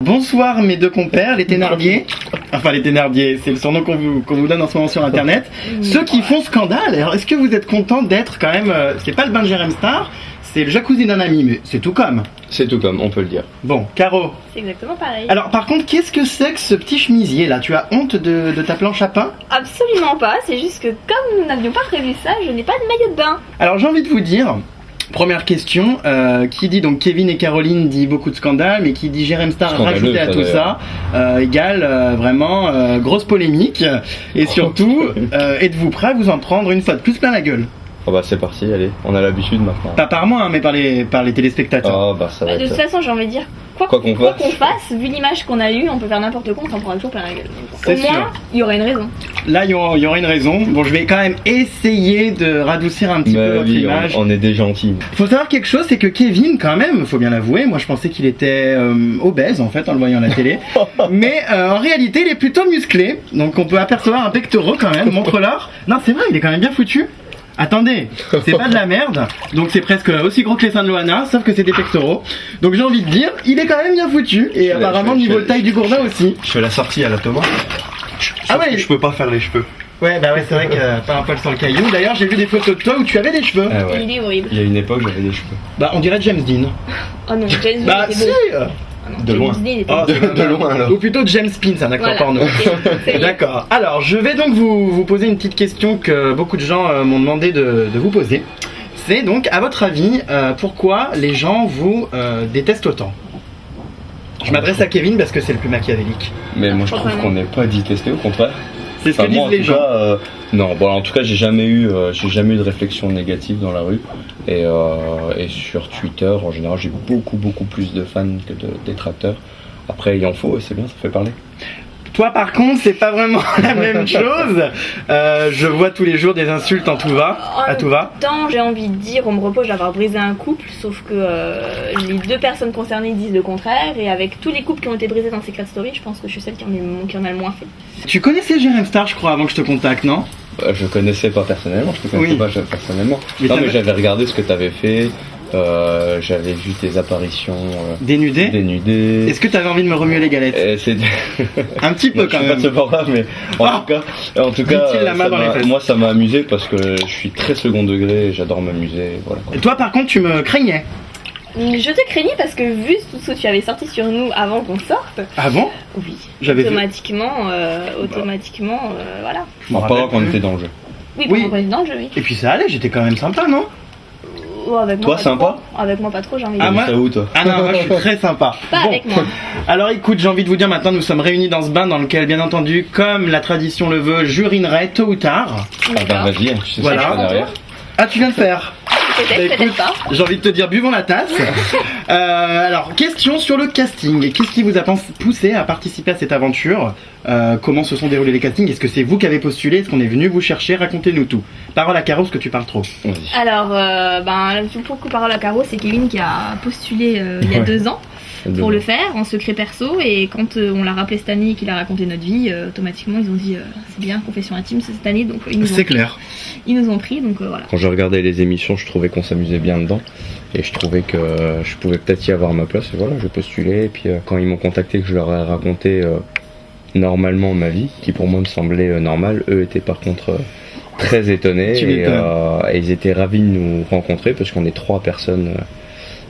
Bonsoir mes deux compères, les Thénardier. Enfin les Thénardier, c'est le surnom qu'on vous donne en ce moment sur internet. Ceux qui font scandale. Alors est-ce que vous êtes content d'être quand même... c'est pas le bain de Jérém Star, c'est le jacuzzi d'un ami, mais c'est tout comme. C'est tout comme, on peut le dire. Bon, Caro. C'est exactement pareil. Alors par contre, qu'est-ce que c'est que ce petit chemisier là? Tu as honte de ta planche à pain? Absolument pas, c'est juste que comme nous n'avions pas prévu ça, je n'ai pas de maillot de bain. Alors j'ai envie de vous dire... Première question, qui dit donc Kevin et Caroline dit beaucoup de scandales, mais qui dit Jérém Star rajouté à tout ça, égale vraiment grosse polémique. Et surtout, êtes-vous prêts à vous en prendre une fois de plus plein la gueule? Oh bah c'est parti, allez, on a l'habitude maintenant. Pas par moi, hein, mais par les téléspectateurs. Oh bah ça va De être... toute façon, j'ai envie de dire, quoi qu'on fasse, vu l'image qu'on a eue, on peut faire n'importe quoi, on s'en prend toujours plein la gueule. C'est Au moins, il y aurait une raison. Là, il y aura une raison. Bon, je vais quand même essayer de radoucir un petit peu votre image. On est des gentils. Faut savoir quelque chose, c'est que Kevin, quand même, faut bien l'avouer, moi je pensais qu'il était obèse en fait en le voyant à la télé. Mais en réalité, il est plutôt musclé. Donc on peut apercevoir un pectoral quand même, montre-leur. Non, c'est vrai, il est quand même bien foutu. Attendez, c'est pas de la merde, donc c'est presque aussi gros que les seins de Loana, sauf que c'est des pectoraux. Donc j'ai envie de dire, il est quand même bien foutu, et apparemment niveau taille du gourdin aussi. Je fais la sortie à la Thomas. Ah ouais, je peux pas faire les cheveux. Ouais, bah ouais, c'est vrai que pas un poil sur le caillou. D'ailleurs, j'ai vu des photos de toi où tu avais des cheveux. Ah ouais. Il est horrible. Il y a une époque, j'avais des cheveux. Bah on dirait James Dean. Oh non, James Bah Dean si était beau. Ah non, De James loin. Dean était Oh, beau. De loin alors. Ou plutôt James Pin, c'est un acteur Voilà. porno. Ok. D'accord. Alors, je vais donc vous poser une petite question que beaucoup de gens m'ont demandé de vous poser. C'est donc, à votre avis, pourquoi les gens vous détestent autant? Je m'adresse à Kevin parce que c'est le plus machiavélique. Mais moi je trouve qu'on n'est pas détesté, au contraire. C'est ce que disent moi, en les tout gens. cas, non, bon, en tout cas, j'ai jamais eu de réflexion négative dans la rue. Et sur Twitter, en général, j'ai beaucoup plus de fans que de détracteurs. Après, il en faut, et c'est bien, ça fait parler. Toi, par contre, c'est pas vraiment la même chose. Je vois tous les jours des insultes à tout va. Tant j'ai envie de dire, on me reproche d'avoir brisé un couple, sauf que les deux personnes concernées disent le contraire, et avec tous les couples qui ont été brisés dans Secret Story, je pense que je suis celle qui en a le moins fait. Tu connaissais Jérém Star, je crois, avant que je te contacte, non? Je connaissais pas personnellement, je te connaissais pas personnellement. Mais non, mais j'avais regardé ce que t'avais fait. J'avais vu tes apparitions dénudées. Est-ce que tu avais envie de me remuer les galettes? Un petit peu quand même. Pas de ce format, mais en tout cas, la main dans les fesses. Moi ça m'a amusé parce que je suis très second degré et j'adore m'amuser. Voilà. Et toi par contre tu me craignais? Je te craignais parce que vu tout ce que tu avais sorti sur nous avant qu'on sorte. Ah bon? Oui. J'avais automatiquement, voilà. Je m'en rappelle qu'on était dans le jeu. Oui, on était dans le jeu, oui. Et puis ça allait, j'étais quand même sympa, non? Avec toi, moi, sympa? Avec moi, pas trop, j'ai envie de dire. Ah, où, toi? Ah non, moi je suis très sympa. Pas avec moi. Alors écoute, j'ai envie de vous dire maintenant, nous sommes réunis dans ce bain dans lequel, bien entendu, comme la tradition le veut, j'urinerai tôt ou tard. Ah bah vas-y, tu sais voilà. ce que je fais derrière. Ah, tu viens de faire? Peut-être pas. J'ai envie de te dire, buvons la tasse. Alors, question sur le casting. Qu'est-ce qui vous a poussé à participer à cette aventure? Comment se sont déroulés les castings? Est-ce que c'est vous qui avez postulé? Est-ce qu'on est venu vous chercher? Racontez-nous tout. Parole à Caro, parce que tu parles trop. Alors, pour parole à Caro, c'est Kevin qui a postulé il y a 2 ans. Pour le faire en secret perso, et quand on l'a rappelé cette année et qu'il a raconté notre vie, automatiquement ils ont dit c'est bien, confession intime cette année, donc c'est clair. Ils nous ont pris, donc voilà. Quand je regardais les émissions, je trouvais qu'on s'amusait bien dedans et je trouvais que je pouvais peut-être y avoir ma place, et voilà, j'ai postulé. Et puis quand ils m'ont contacté, que je leur ai raconté normalement ma vie, qui pour moi me semblait normale, eux étaient par contre très étonnés et ils étaient ravis de nous rencontrer parce qu'on est 3 personnes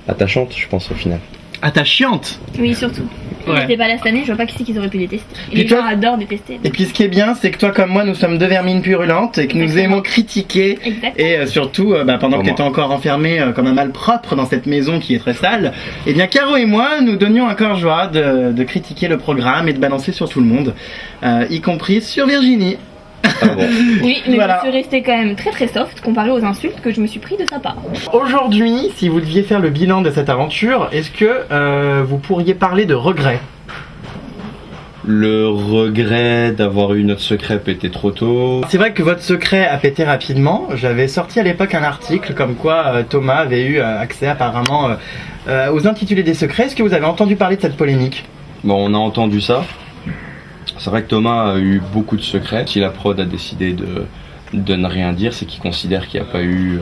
attachantes, je pense, au final. Attachante. Oui, surtout. Ils n'étaient pas là cette année, je vois pas qui c'est qu'ils auraient pu détester. Et les gens adorent détester. Donc. Et puis ce qui est bien, c'est que toi comme moi, nous sommes 2 vermines purulentes et que nous aimons critiquer. Exactement. Et surtout, pendant que tu étais encore enfermé comme un malpropre dans cette maison qui est très sale, eh bien Caro et moi, nous donnions un cœur joie de critiquer le programme et de balancer sur tout le monde, y compris sur Virginie. Ah bon. Oui, mais je suis restée quand même très soft comparé aux insultes que je me suis pris de sa part. Aujourd'hui, si vous deviez faire le bilan de cette aventure, est-ce que vous pourriez parler de regret? Le regret d'avoir eu notre secret pété trop tôt. C'est vrai que votre secret a pété rapidement. J'avais sorti à l'époque un article comme quoi Thomas avait eu accès apparemment aux intitulés des secrets. Est-ce que vous avez entendu parler de cette polémique? Bon, on a entendu ça. C'est vrai que Thomas a eu beaucoup de secrets. Si la prod a décidé de ne rien dire, c'est qu'il considère qu'il n'y a pas eu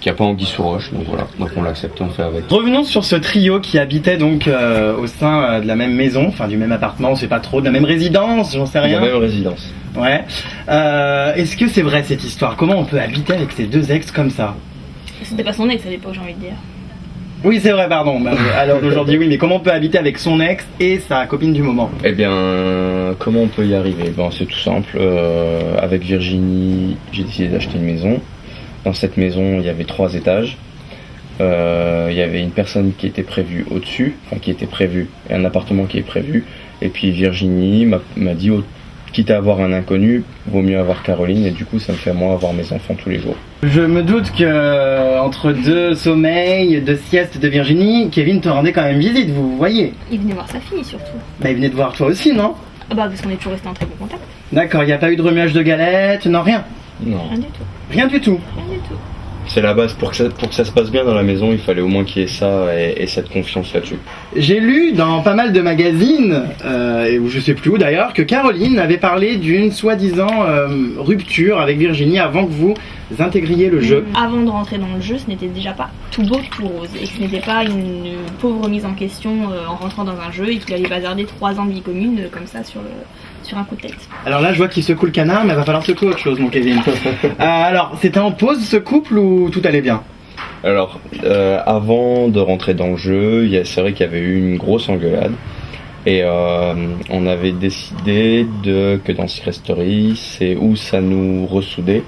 qu'il n'y a pas anguille sous roche, donc voilà, donc on l'accepte, on fait avec. Revenons sur ce trio qui habitait donc au sein de la même maison, enfin du même appartement, on sait pas trop, de la même résidence, j'en sais rien. La même résidence. Ouais. Est-ce que c'est vrai cette histoire? Comment on peut habiter avec ces deux ex comme ça? C'était pas son ex à l'époque, j'ai envie de dire. Oui, c'est vrai, pardon. Bah, alors d'aujourd'hui, oui, mais comment on peut habiter avec son ex et sa copine du moment? Eh bien, comment on peut y arriver? Ben, c'est tout simple. Avec Virginie, j'ai décidé d'acheter une maison. Dans cette maison, il y avait 3 étages. Il y avait une personne qui était prévue au-dessus, enfin qui était prévue, et un appartement qui est prévu. Et puis Virginie m'a dit, quitte à avoir un inconnu, vaut mieux avoir Caroline, et du coup ça me fait moi avoir mes enfants tous les jours. Je me doute que entre 2 sommeils, 2 siestes de Virginie, Kevin te rendait quand même visite, vous voyez. Il venait voir sa fille surtout. Bah il venait te voir toi aussi, non? Ah bah parce qu'on est toujours resté en très bon contact. D'accord, il n'y a pas eu de remuage de galettes, non, rien. Non. Rien du tout. Rien du tout. Rien du tout. C'est la base, pour que ça se passe bien dans la maison, il fallait au moins qu'il y ait ça et cette confiance là-dessus. J'ai lu dans pas mal de magazines, ou je sais plus où d'ailleurs, que Caroline avait parlé d'une soi-disant rupture avec Virginie avant que vous intégriez le jeu. Avant de rentrer dans le jeu, ce n'était déjà pas tout beau, tout rose. Et que ce n'était pas une pauvre mise en question en rentrant dans un jeu et qu'il allait bazarder 3 ans de vie commune comme ça sur un coup de tête. Alors là, je vois qu'il secoue le canard, mais il va falloir secouer autre chose, mon Kevin. Alors, c'était en pause ce couple ou tout allait bien? Alors, avant de rentrer dans le jeu, c'est vrai qu'il y avait eu une grosse engueulade. Et on avait décidé que dans Secret Story, c'est où ça nous ressoudait,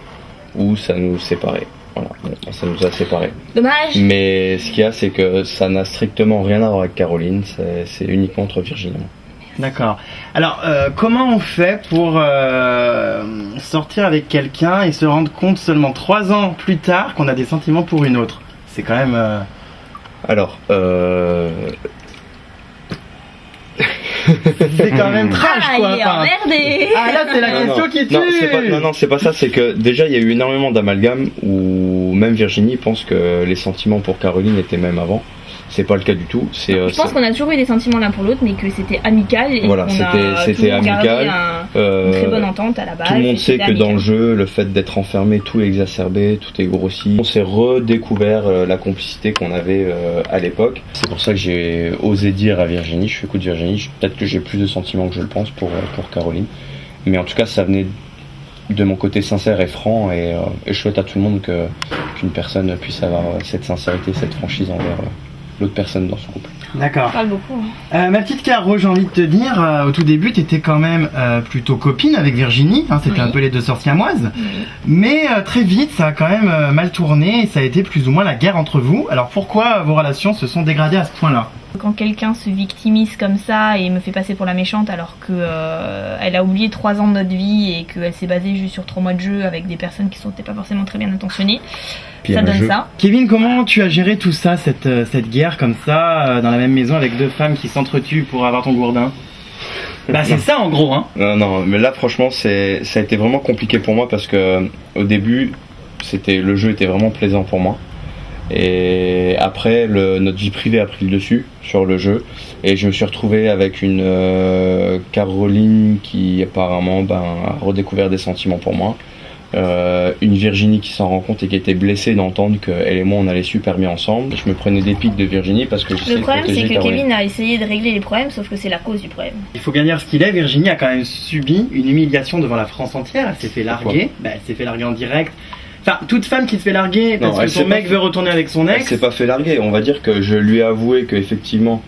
ou ça nous séparait. Voilà, ça nous a séparés. Dommage. Mais ce qu'il y a, c'est que ça n'a strictement rien à voir avec Caroline, c'est uniquement entre Virginie et moi. D'accord. Alors, comment on fait pour sortir avec quelqu'un et se rendre compte seulement 3 ans plus tard qu'on a des sentiments pour une autre? C'est quand même... Alors, c'est quand même trash, quoi. Il est emmerdé. Ah là, c'est la question qui tue. Non, c'est pas ça, c'est que déjà il y a eu énormément d'amalgames où même Virginie pense que les sentiments pour Caroline étaient même avant. C'est pas le cas du tout. Je pense qu'on a toujours eu des sentiments l'un pour l'autre, mais que c'était amical. Et voilà, c'était amical. Une très bonne entente à la base. Tout le monde sait que dans le jeu, le fait d'être enfermé, tout est exacerbé, tout est grossi. On s'est redécouvert la complicité qu'on avait à l'époque. C'est pour ça que j'ai osé dire à Virginie, je suis écoute Virginie, peut-être que j'ai plus de sentiments que je le pense pour Caroline. Mais en tout cas, ça venait de mon côté sincère et franc, et je souhaite à tout le monde qu'une personne puisse avoir cette sincérité, cette franchise envers l'autre personne dans ce couple. D'accord. Parle beaucoup. Ma petite Caro, j'ai envie de te dire, au tout début, tu étais quand même plutôt copine avec Virginie, hein, c'était un peu les 2 sœurs siamoises, mais très vite, ça a quand même mal tourné et ça a été plus ou moins la guerre entre vous. Alors pourquoi vos relations se sont dégradées à ce point-là? Quand quelqu'un se victimise comme ça et me fait passer pour la méchante alors que elle a oublié 3 ans de notre vie et qu'elle s'est basée juste sur 3 mois de jeu avec des personnes qui sont peut-être pas forcément très bien intentionnées, ça donne ça. Kevin, comment tu as géré tout ça, cette guerre comme ça, dans la même maison avec 2 femmes qui s'entretuent pour avoir ton gourdin? Bah c'est ça en gros, hein. Non, mais là franchement ça a été vraiment compliqué pour moi parce que au début le jeu était vraiment plaisant pour moi. Et après, notre vie privée a pris le dessus sur le jeu. Et je me suis retrouvé avec une Caroline qui apparemment a redécouvert des sentiments pour moi. Une Virginie qui s'en rend compte et qui était blessée d'entendre qu'elle et moi on allait super bien ensemble. Je me prenais des pics de Virginie parce que j'essayais de protéger Caroline. Le problème c'est que Caroline. Kevin a essayé de régler les problèmes, sauf que c'est la cause du problème. Il faut bien dire ce qu'il est, Virginie a quand même subi une humiliation devant la France entière. Elle s'est fait larguer, elle s'est fait larguer en direct. Enfin, toute femme qui se fait larguer parce que son mec veut retourner avec son ex. Elle s'est pas fait larguer, on va dire que je lui ai avoué qu'effectivement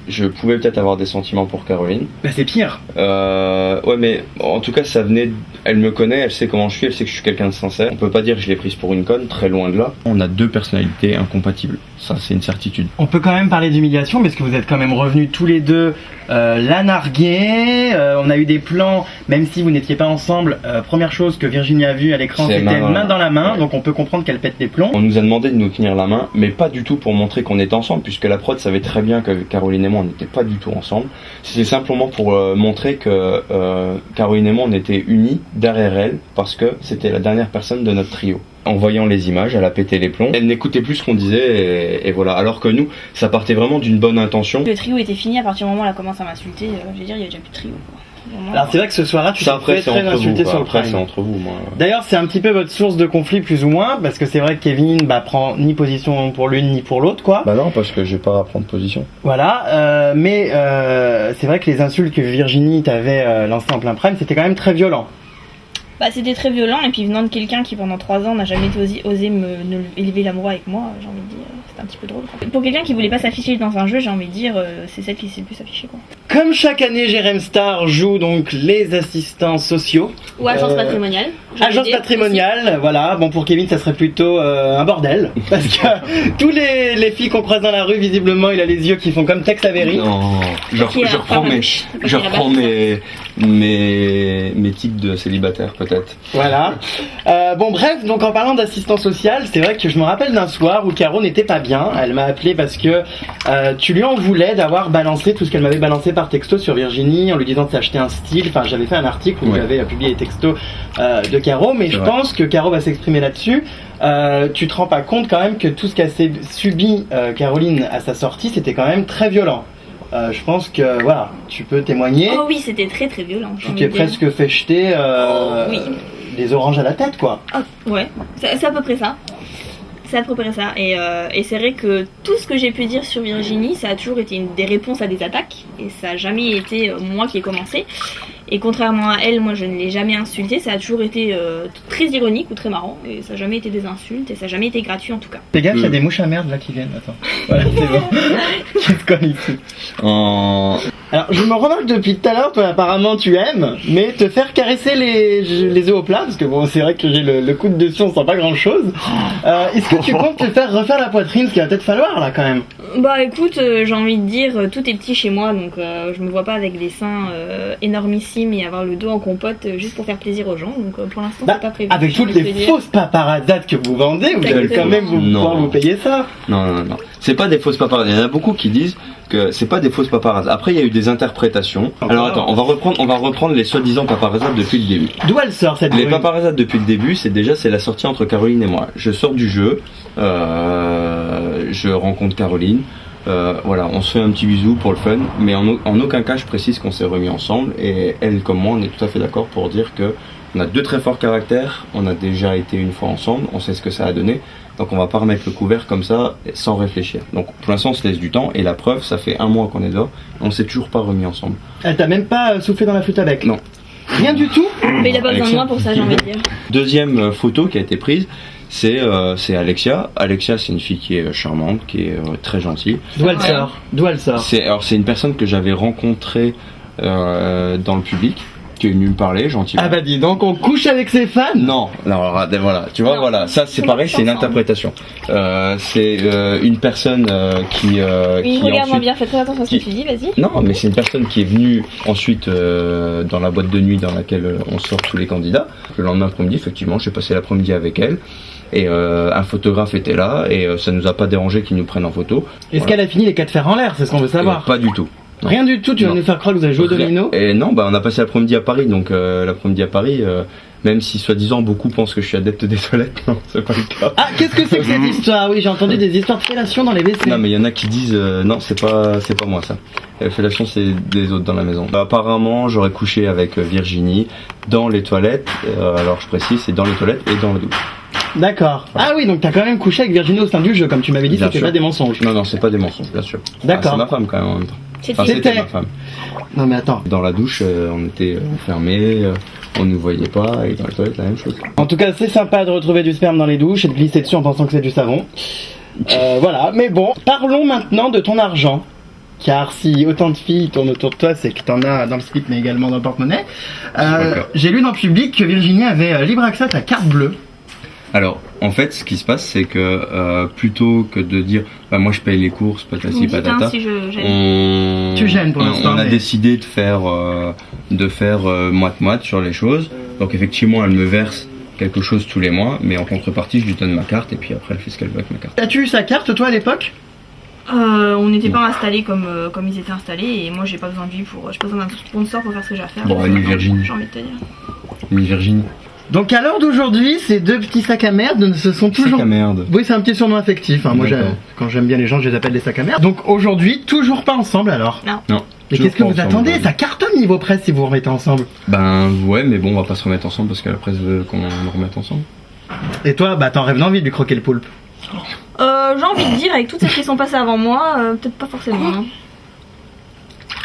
je pouvais peut-être avoir des sentiments pour Caroline. Bah c'est pire. Ouais, mais en tout cas ça venait. Elle me connaît, elle sait comment je suis, elle sait que je suis quelqu'un de sincère. On peut pas dire que je l'ai prise pour une conne, très loin de là. On a 2 personnalités incompatibles, ça c'est une certitude. On peut quand même parler d'humiliation parce que vous êtes quand même revenus tous les 2 la narguer. On a eu des plans, même si vous n'étiez pas ensemble. Première chose que Virginie a vue à l'écran, c'était main dans la main, ouais. Donc on peut comprendre qu'elle pète les plombs. On nous a demandé de nous tenir la main, mais pas du tout pour montrer qu'on était ensemble, puisque la prod savait très bien que Caroline et moi on n'était pas du tout ensemble. C'était simplement pour montrer que Caroline et moi on était unis derrière elle, parce que c'était la dernière personne de notre trio. En voyant les images, elle a pété les plombs. Elle n'écoutait plus ce qu'on disait et voilà. Alors que nous, ça partait vraiment d'une bonne intention. Le trio était fini à partir du moment où elle a commencé à m'insulter. Je veux dire, il y avait déjà plus de trio, quoi. Vraiment. Alors c'est vrai que ce soir-là, tu t'es après, fait c'est très entre insulté vous. sur le Après, prime. c'est entre vous, moi. D'ailleurs, c'est un petit peu votre source de conflit plus ou moins, parce que c'est vrai que Kevin prend ni position pour l'une ni pour l'autre, quoi. Bah non, parce que j'ai pas à prendre position. Voilà, mais c'est vrai que les insultes que Virginie t'avait lancées en plein prime, c'était quand même très violent. Bah, c'était très violent, et puis venant de quelqu'un qui pendant 3 ans n'a jamais osé me élever l'amour avec moi, j'ai envie de dire, c'était un petit peu drôle. Quoi. Pour quelqu'un qui voulait pas s'afficher dans un jeu, j'ai envie de dire, c'est celle qui s'est le plus affichée. Quoi. Comme chaque année, Jérém Star joue donc les assistants sociaux. Ou agence patrimoniale. j'ai envie de Agence dire, patrimoniale, voilà. Bon, pour Kevin, ça serait plutôt un bordel. Parce que tous les filles qu'on croise dans la rue, visiblement, il a les yeux qui font comme Tex Avery. Non, je reprends mes tics de célibataire, peut-être. Voilà. Bon, bref, donc en parlant d'assistant social, c'est vrai que je me rappelle d'un soir où Caro n'était pas bien. Elle m'a appelé parce que tu lui en voulais d'avoir balancé tout ce qu'elle m'avait balancé par texto sur Virginie en lui disant de s'acheter un style. Enfin, j'avais fait un article où j'avais publié les textos de Caro, mais je pense que Caro va s'exprimer là-dessus. Tu te rends pas compte quand même que tout ce qu'a subi Caroline à sa sortie, c'était quand même très violent. Je pense que voilà, tu peux témoigner. Oh oui, c'était très très violent. Tu t'es presque fait jeter oui. des oranges à la tête, quoi. Oh, ouais, c'est à peu près ça. C'est à peu près ça. Et c'est vrai que tout ce que j'ai pu dire sur Virginie, ça a toujours été des réponses à des attaques. Et ça n'a jamais été moi qui ai commencé. Et contrairement à elle, moi je ne l'ai jamais insultée. Ça a toujours été très ironique ou très marrant. Et ça n'a jamais été des insultes. Et ça n'a jamais été gratuit en tout cas. Fais gaffe, il y a des mouches à merde là qui viennent. Attends. Voilà, c'est bon. Qu'est-ce qu'on ici Alors, je me remarque depuis tout à l'heure, toi apparemment tu aimes, mais te faire caresser les œufs au plat, parce que bon, c'est vrai que j'ai le coude dessus, on sent pas grand chose. Est-ce que tu comptes te faire refaire la poitrine, ce qu'il va peut-être falloir là quand même? Bah écoute, j'ai envie de dire, tout est petit chez moi, donc je me vois pas avec des seins énormissimes et avoir le dos en compote juste pour faire plaisir aux gens, donc pour l'instant c'est pas prévu. Avec toutes les fausses paparazzades que vous vendez, vous allez quand même pouvoir vous payer ça. Non. C'est pas des fausses paparazzes. Il y en a beaucoup qui disent que c'est pas des fausses paparazzes. Après, il y a eu des interprétations. Alors attends, on va reprendre les soi-disant paparazzades depuis le début. D'où elle sort cette Les paparazzades depuis le début, c'est la sortie entre Caroline et moi. Je sors du jeu, je rencontre Caroline. Voilà, on se fait un petit bisou pour le fun, mais en aucun cas je précise qu'on s'est remis ensemble. Et elle comme moi, on est tout à fait d'accord pour dire que on a 2 très forts caractères, on a déjà été une fois ensemble, on sait ce que ça a donné, donc on va pas remettre le couvert comme ça sans réfléchir. Donc pour l'instant on se laisse du temps, et la preuve, ça fait 1 mois qu'on est dehors, on s'est toujours pas remis ensemble. Elle t'a même pas soufflé dans la flûte à bec? Non. Rien du tout? Mais il a pas besoin de moi pour ça, j'ai envie de dire. Deuxième photo qui a été prise, c'est Alexia. Alexia, c'est une fille qui est charmante, qui est très gentille. D'où elle sort? C'est une personne que j'avais rencontrée dans le public, qui est venue me parler gentiment. Ah bah dis donc, on couche avec ses fans? Non, alors voilà, tu vois, voilà, ça c'est pareil, c'est une interprétation. C'est une personne qui oui, regarde-moi ensuite... bien, fais très attention à ce que tu dis, vas-y. Non, mais c'est une personne qui est venue ensuite dans la boîte de nuit dans laquelle on sort tous les candidats. Le lendemain après-midi, effectivement, j'ai passé l'après-midi avec elle. Et un photographe était là, et ça nous a pas dérangé qu'il nous prenne en photo. Est-ce qu'elle a fini les 4 fers en l'air? C'est ce qu'on veut savoir. Pas du tout. Non. Rien du tout, tu vas nous faire croire que vous avez joué au domino? Et non, on a passé l'après-midi à Paris, donc l'après-midi à Paris, même si soi-disant beaucoup pensent que je suis adepte des toilettes, non, c'est pas le cas. Ah, qu'est-ce que c'est que cette histoire? Oui, j'ai entendu des histoires de fellation dans les WC. Non, mais il y en a qui disent non, c'est pas moi ça. La fellation, c'est des autres dans la maison. Apparemment, j'aurais couché avec Virginie dans les toilettes, alors je précise, c'est dans les toilettes et dans la douche. D'accord. Ah oui, donc t'as quand même couché avec Virginie au sein du jeu, comme tu m'avais dit, c'était pas des mensonges. Non, c'est pas des mensonges, bien sûr. D'accord. C'est ma femme quand même en même temps. C'était ma femme. Non mais attends. Dans la douche, on était enfermés, on nous voyait pas, et dans les toilettes, la même chose. En tout cas, c'est sympa de retrouver du sperme dans les douches et de glisser dessus en pensant que c'est du savon. Voilà, mais bon, parlons maintenant de ton argent. Car si autant de filles tournent autour de toi, c'est que t'en as dans le slip mais également dans le porte-monnaie. J'ai lu dans le public que Virginie avait libre accès à ta carte bleue. Alors, en fait, ce qui se passe, c'est que plutôt que de dire bah, moi je paye les courses, patati patata, si je gêne. Tu gênes pour l'instant. On a décidé de faire moite-moite sur les choses. Donc effectivement, elle me verse quelque chose tous les mois, mais en contrepartie, je lui donne ma carte et puis après, elle fait ce qu'elle veut avec ma carte. As-tu eu sa carte toi à l'époque? On n'était pas installés comme ils étaient installés, et moi j'ai pas besoin de lui j'ai pas besoin d'un sponsor pour faire ce que j'ai à faire. Bon, ni Virginie. J'ai envie de te dire. Ni Virginie. Donc à l'heure d'aujourd'hui, ces 2 petits sacs à merde se sont toujours... Sac à merde. Oui, c'est un petit surnom affectif. Hein. Moi, quand j'aime bien les gens, je les appelle des sacs à merde. Donc aujourd'hui, toujours pas ensemble alors? Non. Mais Toujours qu'est-ce que pas vous ensemble, attendez? ouais. Ça cartonne niveau presse si vous vous remettez ensemble. Ben ouais, mais bon, on va pas se remettre ensemble parce que la presse veut qu'on nous remette ensemble. Et toi, bah t'en rêves d'envie de lui croquer le poulpe. J'ai envie de dire, avec toutes celles qui sont passées avant moi, peut-être pas forcément. Hein.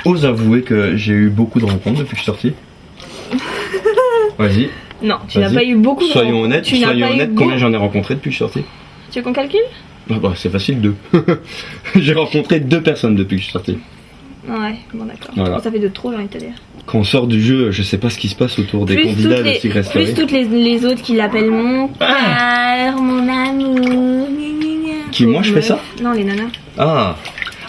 Ose avouer que j'ai eu beaucoup de rencontres depuis que je suis sorti. Vas-y. Non, tu n'as Vas-y. pas eu beaucoup de Soyons rencontres. honnêtes, Tu n'as pas eu combien j'en ai rencontré depuis que je suis sorti? Tu veux qu'on calcule? Bah c'est facile, 2. J'ai rencontré 2 personnes depuis que je suis sorti. Ouais, bon d'accord. Voilà. Ça fait de trop, j'ai envie de te dire. Quand on sort du jeu, je sais pas ce qui se passe autour des candidats de Secret Story. Plus toutes les autres qui l'appellent mon père, mon amour. Qui, moi, je fais ça? Non, les nanas.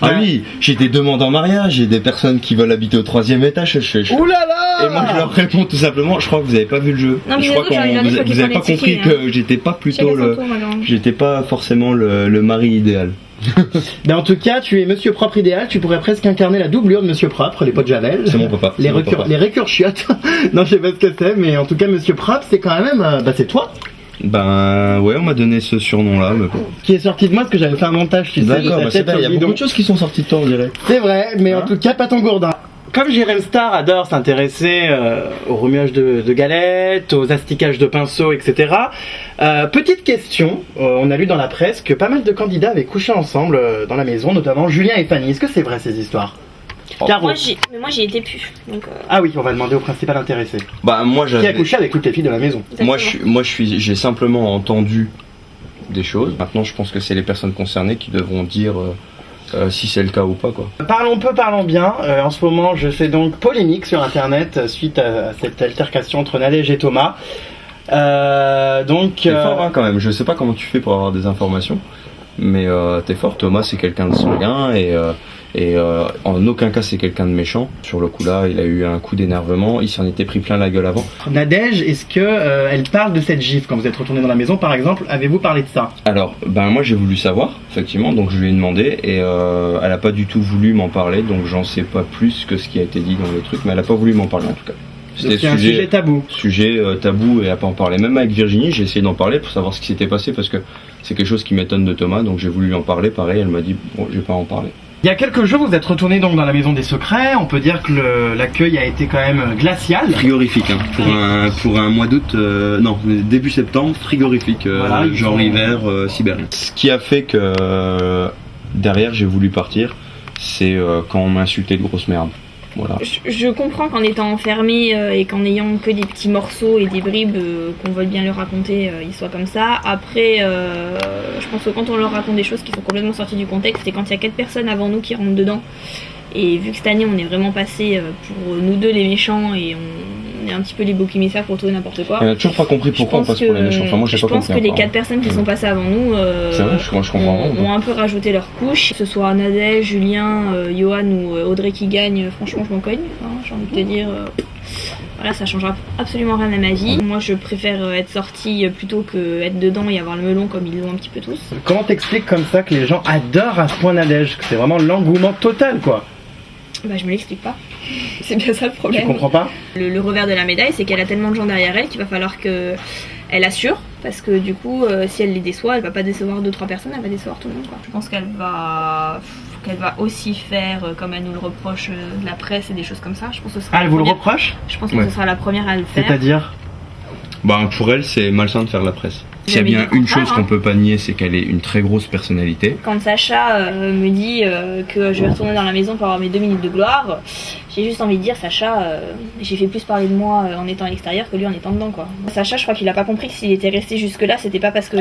Ah oui, j'ai des demandes en mariage, j'ai des personnes qui veulent habiter au 3e étage. Ouh là là! Et moi je leur réponds tout simplement, je crois que vous avez pas vu le jeu. Non, mais je les crois autres, j'en ai regardé, vous je crois qu'ils avez pas sont les compris tickets, que j'étais pas plutôt Chacun son tour, ma grande. j'étais pas forcément le mari idéal. Mais en tout cas, tu es Monsieur Propre idéal, tu pourrais presque incarner la doublure de Monsieur Propre, les pots de Javel. C'est mon papa. Les, les récurchiottes. Non, je sais pas ce que c'est, mais en tout cas, Monsieur Propre, c'est quand même. Bah, c'est toi Ben ouais, on m'a donné ce surnom-là. Mais bon. qui est sorti de moi parce que j'avais fait un montage, tu sais. de D'accord, ta bah c'est tête bien, sur il y a le bidon. beaucoup de choses qui sont sorties de toi, on dirait. C'est vrai, mais en Hein tout cas, pas ton gourdin. Comme Jérém Star adore s'intéresser au remuage de galettes, aux astiquages de pinceaux, etc. Petite question, on a lu dans la presse que pas mal de candidats avaient couché ensemble dans la maison, notamment Julien et Fanny. Est-ce que c'est vrai ces histoires? Caro. Moi, j'y étais plus. Donc, Ah oui, on va demander au principal intéressé. Bah moi Qui a j'avais. couché avec toutes les filles de la maison. J'ai simplement entendu des choses. Maintenant je pense que c'est les personnes concernées qui devront dire si c'est le cas ou pas quoi. Parlons peu, parlons bien. En ce moment, je fais donc polémique sur internet suite à cette altercation entre Nadège et Thomas. T'es fort hein, quand même, je sais pas comment tu fais pour avoir des informations, mais t'es fort. Thomas c'est quelqu'un de sanguin et en aucun cas c'est quelqu'un de méchant. Sur le coup là, il a eu un coup d'énervement, il s'en était pris plein la gueule avant. Nadège, est-ce que elle parle de cette gifle quand vous êtes retourné dans la maison, par exemple? Avez-vous parlé de ça? Alors, ben moi j'ai voulu savoir, effectivement, donc je lui ai demandé et elle a pas du tout voulu m'en parler, donc j'en sais pas plus que ce qui a été dit dans le truc, mais elle a pas voulu m'en parler en tout cas. Donc c'est un sujet tabou. Sujet tabou et elle a pas en parler. Même avec Virginie, j'ai essayé d'en parler pour savoir ce qui s'était passé parce que c'est quelque chose qui m'étonne de Thomas, donc j'ai voulu lui en parler. Pareil, elle m'a dit bon, je vais pas en parler. Il y a quelques jours, vous êtes retourné donc dans la maison des secrets. On peut dire que l'accueil a été quand même glacial. Frigorifique, hein. Pour un mois d'août, non, début septembre, frigorifique, Voilà, genre hiver sibérien. Ce qui a fait que derrière j'ai voulu partir, c'est quand on m'a insulté de grosse merde. Voilà. je comprends qu'en étant enfermé et qu'en ayant que des petits morceaux et des bribes qu'on veuille bien leur raconter, ils soient comme ça. Après, je pense que quand on leur raconte des choses qui sont complètement sorties du contexte, et quand il y a 4 personnes avant nous qui rentrent dedans, et vu que cette année on est vraiment passé pour nous deux les méchants et on est un petit peu les boucs émissaires pour tout et n'importe quoi. On a toujours pas compris pourquoi on passe pour les méchants. Enfin, moi j'ai pas compris. Je pense que les 4 personnes qui sont passées avant nous c'est vrai, je comprends ont un peu rajouté leur couche. Que ce soit Nadège, Julien, Johan ou Audrey qui gagne, franchement je m'en cogne. Hein, j'ai envie de te dire, voilà, ça changera absolument rien à ma vie. Moi je préfère être sortie plutôt que être dedans et avoir le melon comme ils l'ont un petit peu tous. Comment t'expliques comme ça que les gens adorent à ce point Nadège? Que c'est vraiment l'engouement total quoi. Bah je me l'explique pas. C'est bien ça le problème. Tu comprends pas? Le revers de la médaille, c'est qu'elle a tellement de gens derrière elle qu'il va falloir qu'elle assure, parce que du coup, si elle les déçoit, elle va pas décevoir 2-3 personnes, elle va décevoir tout le monde, quoi. Je pense qu'elle va aussi faire, comme elle nous le reproche, de la presse et des choses comme ça. Je pense que ce sera Ah, elle vous le reproche? Je pense que ce sera la première à le faire. C'est-à-dire? Bah pour elle c'est malsain de faire la presse. S'il y a bien une chose qu'on peut pas nier, c'est qu'elle est une très grosse personnalité. Quand Sacha me dit que je vais retourner dans la maison pour avoir mes 2 minutes de gloire, j'ai juste envie de dire Sacha, j'ai fait plus parler de moi en étant à l'extérieur que lui en étant dedans quoi. Sacha, je crois qu'il a pas compris que s'il était resté jusque là, c'était pas parce que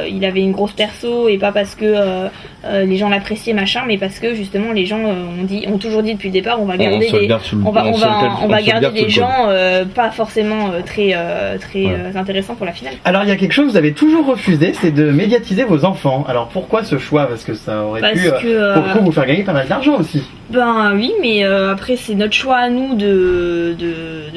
il avait une grosse perso et pas parce que les gens l'appréciaient machin, mais parce que justement les gens ont toujours dit depuis le départ on va garder des gens pas forcément très intéressants pour la finale. Alors il y a quelque chose que vous avez toujours refusé, c'est de médiatiser vos enfants. Alors pourquoi ce choix? Parce que ça aurait pu pour le coup vous faire gagner pas mal d'argent aussi. Ben oui, mais après c'est notre choix à nous de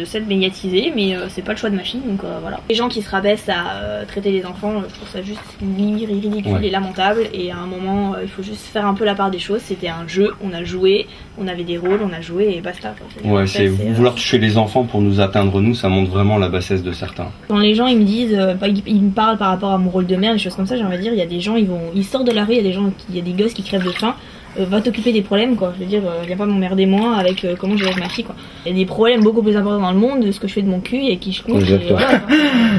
s'être médiatisé, mais c'est pas le choix de machine, donc voilà. Les gens qui se rabaissent à traiter les enfants, je trouve ça juste ridicule et lamentable, et à un moment il faut juste faire un peu la part des choses. C'était un jeu, on a joué, on avait des rôles, on a joué et basta quoi. Ouais, c'est vouloir toucher les enfants pour nous atteindre nous, ça montre vraiment la bassesse de certains. Quand les gens ils me disent, ils me parlent par rapport à mon rôle de mère, des choses comme ça, j'ai envie de dire, il y a des gens, ils sortent de la rue, il y a des gosses qui crèvent de faim. va t'occuper des problèmes quoi. Je veux dire, viens pas m'emmerder moi avec comment je vais avec ma fille quoi. Il y a des problèmes beaucoup plus importants dans le monde de ce que je fais de mon cul et qui je couche. Et voilà, quoi.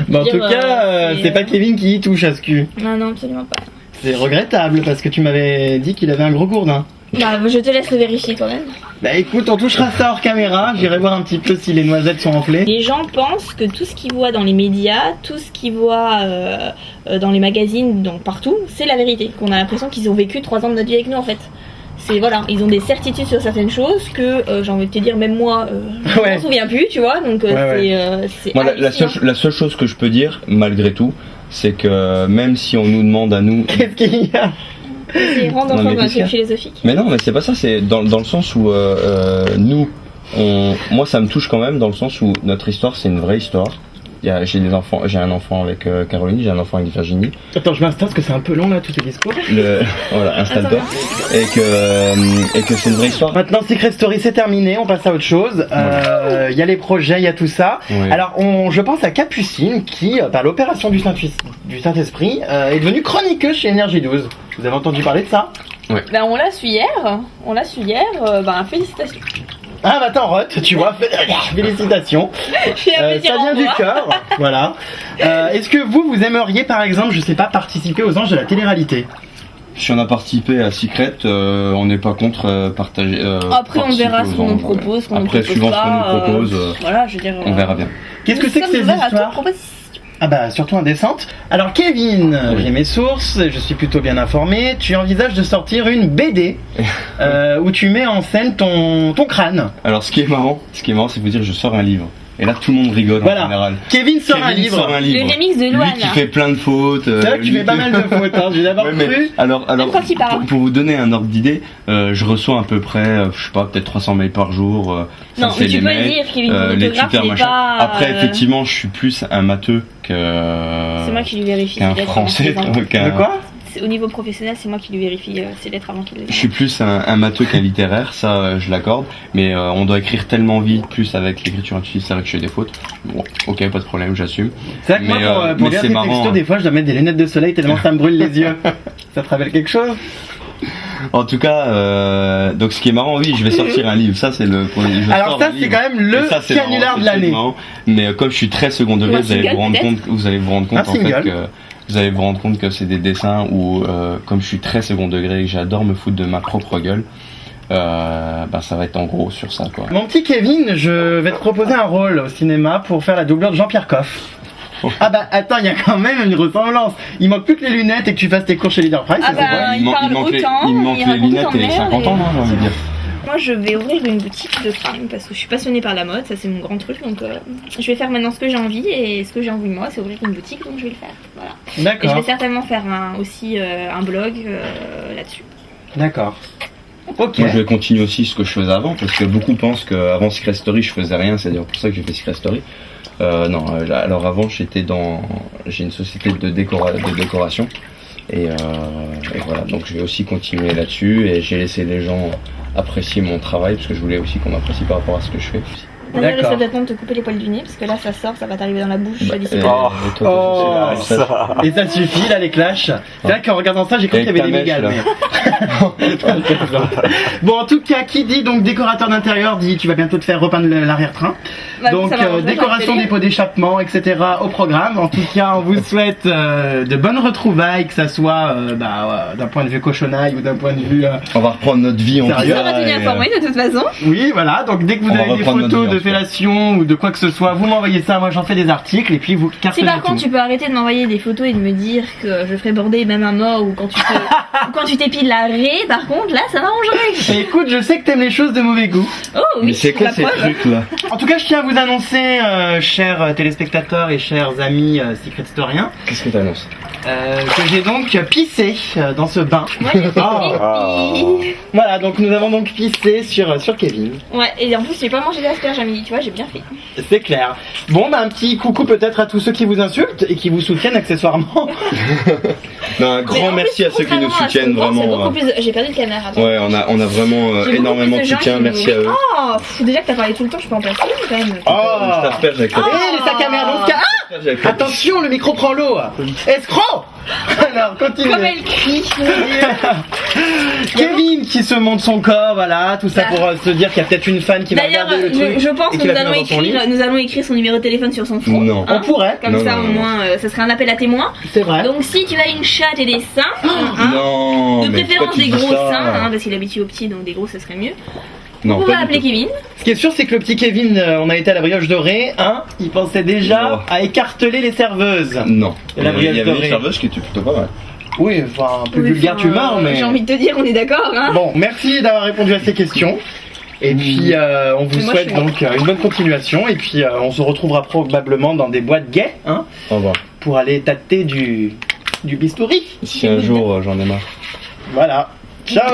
Bon, en tout cas, c'est pas Kevin qui y touche à ce cul. Non, absolument pas. C'est regrettable parce que tu m'avais dit qu'il avait un gros gourdin. Bah, je te laisse le vérifier quand même. Bah écoute, on touchera ça hors caméra, j'irai voir un petit peu si les noisettes sont enflées. Les gens pensent que tout ce qu'ils voient dans les médias, tout ce qu'ils voient dans les magazines, donc partout, c'est la vérité. Qu'on a l'impression qu'ils ont vécu 3 ans de notre vie avec nous en fait. C'est voilà, ils ont des certitudes sur certaines choses que j'ai envie de te dire, même moi, je m'en souviens plus, tu vois. Donc c'est moi, la seule chose que je peux dire, malgré tout, c'est que même si on nous demande à nous... Qu'est-ce qu'il y a? C'est rentre dans un truc philosophique. Mais non, mais c'est pas ça, c'est dans le sens où moi ça me touche quand même, dans le sens où notre histoire c'est une vraie histoire. J'ai un enfant avec Caroline, j'ai un enfant avec Virginie. Attends, je m'installe parce que c'est un peu long là tout ce discours. Voilà, installe-toi. Et que c'est une vraie histoire. Maintenant, Secret Story c'est terminé, on passe à autre chose. Il y a les projets, il y a tout ça. Oui. Alors, je pense à Capucine qui, par l'opération du Saint-Esprit, est devenue chroniqueuse chez Énergie 12. Vous avez entendu parler de ça? Ouais. Ben, on l'a su hier. Félicitations. Ah bah attends, Roth, tu vois, félicitations. Ça vient du cœur, voilà. Est-ce que vous aimeriez par exemple, je sais pas, participer aux Anges de la télé-réalité? Si on a participé à Secret, on n'est pas contre partager. Après on verra ce qu'on nous propose, Après suivant ce qu'on nous propose, voilà, je veux dire, on verra bien. Qu'est-ce que c'est que ces histoires? Ah bah surtout indécente. Alors Kevin, j'ai mes sources, je suis plutôt bien informé. Tu envisages de sortir une BD où tu mets en scène ton crâne. Alors ce qui est marrant, c'est vous dire je sors un livre. Et là tout le monde rigole en général. Kevin sort un livre. Le remix de Louane. Lui qui fait plein de fautes. C'est vrai que tu fais pas mal de fautes, hein. J'ai d'abord cru. Alors pour vous donner un ordre d'idée, je reçois à peu près, je sais pas, peut-être 300 mails par jour. Non, mais tu peux le dire, Kevin, les tuteurs, machin. pas, Après effectivement je suis plus un matheux que... C'est moi qui lui vérifie. Qu'un français. De quoi? Au niveau professionnel, c'est moi qui lui vérifie ses lettres avant qu'il les Je suis plus un matheux qu'un littéraire, ça je l'accorde, mais on doit écrire tellement vite, plus avec l'écriture intuitive, c'est vrai que je fais des fautes. Bon, ok, pas de problème, j'assume. C'est vrai que moi, pour lire tes textos, des fois je dois mettre des lunettes de soleil tellement ça me brûle les yeux. Ça te rappelle quelque chose? En tout cas, donc ce qui est marrant, oui, je vais sortir un livre, ça c'est le premier. Alors ça c'est quand même le canular de l'année. Mais comme je suis très second degré, vous allez vous rendre compte en fait que... Vous allez vous rendre compte que c'est des dessins où, comme je suis très second degré et que j'adore me foutre de ma propre gueule, ça va être en gros sur ça quoi. Mon petit Kevin, je vais te proposer un rôle au cinéma pour faire la doublure de Jean-Pierre Coff. Ah bah attends, il y a quand même une ressemblance. Il manque plus que les lunettes et que tu fasses tes cours chez Leader Price. Ah bah il manque les lunettes et 50 ans, j'ai envie de dire. Moi je vais ouvrir une boutique de fringues parce que je suis passionnée par la mode, ça c'est mon grand truc, donc je vais faire maintenant ce que j'ai envie, et ce que j'ai envie moi c'est ouvrir une boutique, donc je vais le faire, voilà. D'accord. Et je vais certainement faire aussi un blog là-dessus. D'accord. Ok. Moi je vais continuer aussi ce que je faisais avant, parce que beaucoup pensent qu'avant Secret Story je faisais rien, c'est d'ailleurs pour ça que j'ai fait Secret Story. Non, alors avant j'ai une société de décoration. Et voilà, donc je vais aussi continuer là-dessus, et j'ai laissé les gens apprécier mon travail parce que je voulais aussi qu'on m'apprécie par rapport à ce que je fais. D'ailleurs, essaie d'attendre de te couper les poils du nez parce que là ça sort, ça va t'arriver dans la bouche d'ici peu. Et ça suffit là les clashs. C'est vrai qu'en regardant ça j'ai cru qu'il y avait des mégales. Bon en tout cas, qui dit donc décorateur d'intérieur dit tu vas bientôt te faire repeindre l'arrière-train. Donc décoration des pots d'échappement, etc. au programme. En tout cas on vous souhaite de bonnes retrouvailles, que ça soit d'un point de vue cochonaille ou d'un point de vue... On va reprendre notre vie en sérieux. Ça va tenir informé de toute façon. Oui voilà, donc dès que vous avez des photos de fellation ou de quoi que ce soit, vous m'envoyez ça, moi j'en fais des articles et puis vous cartonnez. Si par contre tu peux arrêter de m'envoyer des photos et de me dire que je ferai border même un mort ou quand tu t'épiles la raie, par contre là ça m'arrangerait. Écoute, je sais que t'aimes les choses de mauvais goût. Oh oui. Mais c'est quoi ces trucs là? En tout cas je tiens à vous annoncer, chers téléspectateurs et chers amis Secret Storiens. Qu'est-ce que t'annonces? Que j'ai donc pissé dans ce bain. Ouais, Voilà, donc nous avons donc pissé sur Kevin. Ouais, et en plus j'ai pas mangé d'asperges à midi, tu vois, j'ai bien fait. C'est clair. Bon, un petit coucou peut-être à tous ceux qui vous insultent et qui vous soutiennent accessoirement. Un grand merci à ceux qui nous soutiennent vraiment. J'ai perdu le canard. Attends. Ouais, on a vraiment énormément de soutien, merci à eux. Oh, déjà que t'as parlé tout le temps, je peux en passer quand même. Une asperge avec les sacs à merde, Attention, le micro prend l'eau. Escroc. Alors, continue. Comme elle crie, mon Dieu. Kevin qui se montre son corps, voilà, tout ça Bah. pour se dire qu'il y a peut-être une fan qui va D'ailleurs, regarder le truc. je pense et que qui va venir dans son lit. nous allons écrire son numéro de téléphone sur son front. Non. On pourrait. Comme Non, ça, non, au non. moins, ça serait un appel à témoins. C'est vrai. Donc, si tu as une chatte et des seins, hein, Non, de mais préférence pourquoi des tu dis gros ça seins, hein, parce qu'il est habitué aux petits, donc des gros, ça serait mieux. Non, On pas va du appeler tout. Kevin. Ce qui est sûr, c'est que le petit Kevin, on a été à la brioche dorée, hein, il pensait déjà Non. à écarteler les serveuses. Non. Et la Il y brioche avait dorée. une serveuse qui était plutôt pas mal. Oui, enfin, un peu Oui, vulgaire enfin, tu marres, mais... J'ai envie de te dire, on est d'accord, hein. Bon, merci d'avoir répondu à ces questions. Et puis, on vous Mais moi, souhaite je suis donc une bonne continuation. Et puis, on se retrouvera probablement dans des boîtes gays, hein, Au revoir. pour aller tâter du bistouri. Si un jour j'en ai marre. Voilà. Ciao.